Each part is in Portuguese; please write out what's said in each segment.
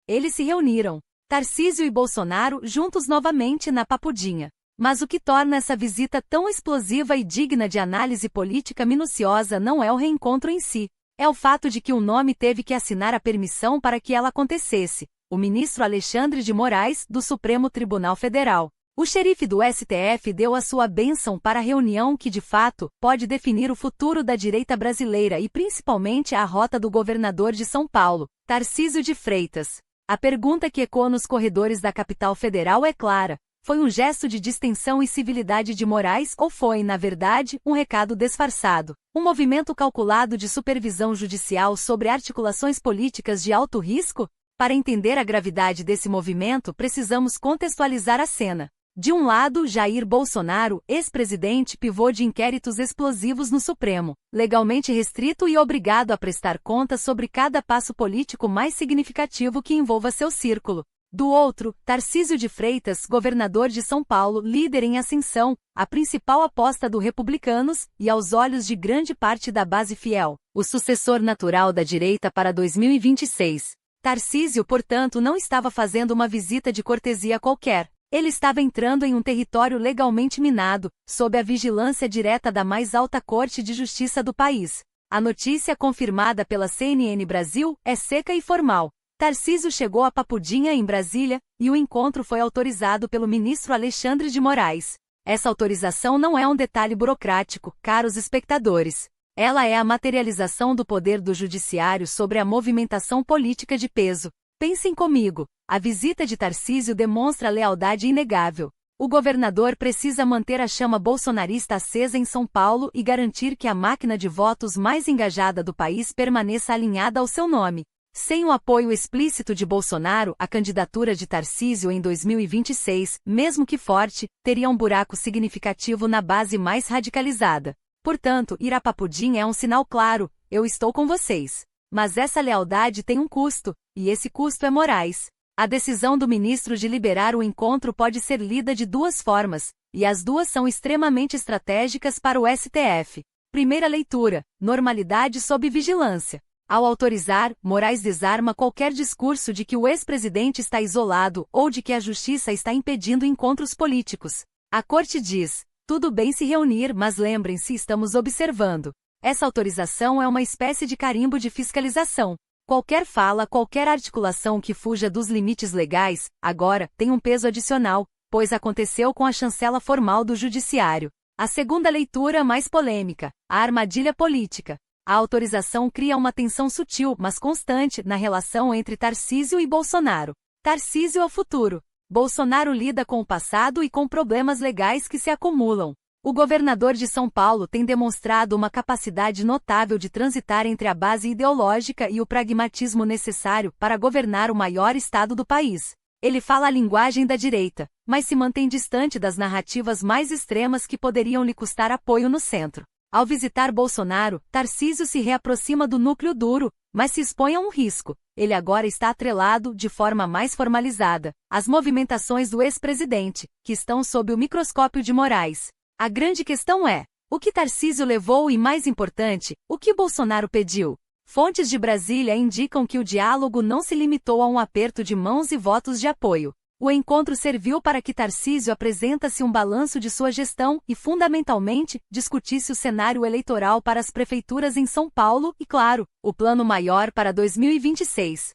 Eles se reuniram, Tarcísio e Bolsonaro juntos novamente na Papudinha. Mas o que torna essa visita tão explosiva e digna de análise política minuciosa não é o reencontro em si. É o fato de que um nome teve que assinar a permissão para que ela acontecesse: o ministro Alexandre de Moraes, do Supremo Tribunal Federal. O xerife do STF deu a sua bênção para a reunião que, de fato, pode definir o futuro da direita brasileira e principalmente a rota do governador de São Paulo, Tarcísio de Freitas. A pergunta que ecoa nos corredores da capital federal é clara: foi um gesto de distensão e civilidade de Moraes ou foi, na verdade, um recado disfarçado? Um movimento calculado de supervisão judicial sobre articulações políticas de alto risco? Para entender a gravidade desse movimento, precisamos contextualizar a cena. De um lado, Jair Bolsonaro, ex-presidente pivô de inquéritos explosivos no Supremo, legalmente restrito e obrigado a prestar contas sobre cada passo político mais significativo que envolva seu círculo. Do outro, Tarcísio de Freitas, governador de São Paulo, líder em ascensão, a principal aposta do Republicanos e, aos olhos de grande parte da base fiel, o sucessor natural da direita para 2026. Tarcísio, portanto, não estava fazendo uma visita de cortesia qualquer. Ele estava entrando em um território legalmente minado, sob a vigilância direta da mais alta corte de justiça do país. A notícia, confirmada pela CNN Brasil, é seca e formal. Tarcísio chegou a Papudinha, em Brasília, e o encontro foi autorizado pelo ministro Alexandre de Moraes. Essa autorização não é um detalhe burocrático, caros espectadores. Ela é a materialização do poder do judiciário sobre a movimentação política de peso. Pensem comigo, a visita de Tarcísio demonstra lealdade inegável. O governador precisa manter a chama bolsonarista acesa em São Paulo e garantir que a máquina de votos mais engajada do país permaneça alinhada ao seu nome. Sem o apoio explícito de Bolsonaro, a candidatura de Tarcísio em 2026, mesmo que forte, teria um buraco significativo na base mais radicalizada. Portanto, ir a Papudinha é um sinal claro: eu estou com vocês. Mas essa lealdade tem um custo, e esse custo é Moraes. A decisão do ministro de liberar o encontro pode ser lida de duas formas, e as duas são extremamente estratégicas para o STF. Primeira leitura: normalidade sob vigilância. Ao autorizar, Moraes desarma qualquer discurso de que o ex-presidente está isolado ou de que a justiça está impedindo encontros políticos. A corte diz: tudo bem se reunir, mas lembrem-se, estamos observando. Essa autorização é uma espécie de carimbo de fiscalização. Qualquer fala, qualquer articulação que fuja dos limites legais, agora, tem um peso adicional, pois aconteceu com a chancela formal do Judiciário. A segunda leitura, mais polêmica: a armadilha política. A autorização cria uma tensão sutil, mas constante, na relação entre Tarcísio e Bolsonaro. Tarcísio é o futuro. Bolsonaro lida com o passado e com problemas legais que se acumulam. O governador de São Paulo tem demonstrado uma capacidade notável de transitar entre a base ideológica e o pragmatismo necessário para governar o maior estado do país. Ele fala a linguagem da direita, mas se mantém distante das narrativas mais extremas que poderiam lhe custar apoio no centro. Ao visitar Bolsonaro, Tarcísio se reaproxima do núcleo duro, mas se expõe a um risco. Ele agora está atrelado, de forma mais formalizada, às movimentações do ex-presidente, que estão sob o microscópio de Moraes. A grande questão é: o que Tarcísio levou e, mais importante, o que Bolsonaro pediu? Fontes de Brasília indicam que o diálogo não se limitou a um aperto de mãos e votos de apoio. O encontro serviu para que Tarcísio apresentasse um balanço de sua gestão e, fundamentalmente, discutisse o cenário eleitoral para as prefeituras em São Paulo e, claro, o plano maior para 2026.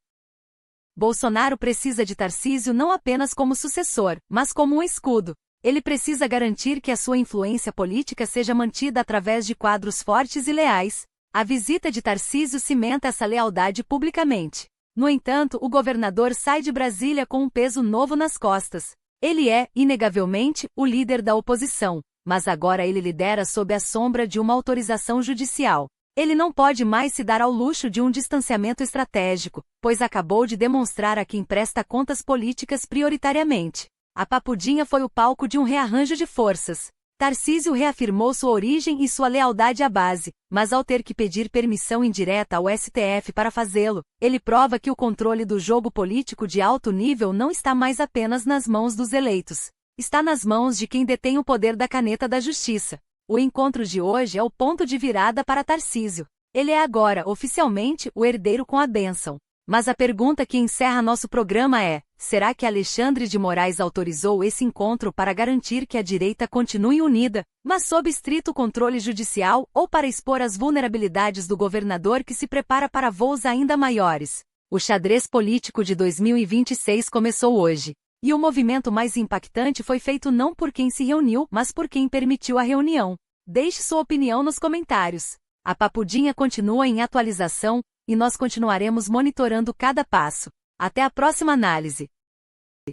Bolsonaro precisa de Tarcísio não apenas como sucessor, mas como um escudo. Ele precisa garantir que a sua influência política seja mantida através de quadros fortes e leais. A visita de Tarcísio cimenta essa lealdade publicamente. No entanto, o governador sai de Brasília com um peso novo nas costas. Ele é, inegavelmente, o líder da oposição, mas agora ele lidera sob a sombra de uma autorização judicial. Ele não pode mais se dar ao luxo de um distanciamento estratégico, pois acabou de demonstrar a quem presta contas políticas prioritariamente. A Papudinha foi o palco de um rearranjo de forças. Tarcísio reafirmou sua origem e sua lealdade à base, mas ao ter que pedir permissão indireta ao STF para fazê-lo, ele prova que o controle do jogo político de alto nível não está mais apenas nas mãos dos eleitos. Está nas mãos de quem detém o poder da caneta da justiça. O encontro de hoje é o ponto de virada para Tarcísio. Ele é agora, oficialmente, o herdeiro com a bênção. Mas a pergunta que encerra nosso programa é: será que Alexandre de Moraes autorizou esse encontro para garantir que a direita continue unida, mas sob estrito controle judicial, ou para expor as vulnerabilidades do governador que se prepara para voos ainda maiores? O xadrez político de 2026 começou hoje. E o movimento mais impactante foi feito não por quem se reuniu, mas por quem permitiu a reunião. Deixe sua opinião nos comentários. A Papudinha continua em atualização, e nós continuaremos monitorando cada passo. Até a próxima análise.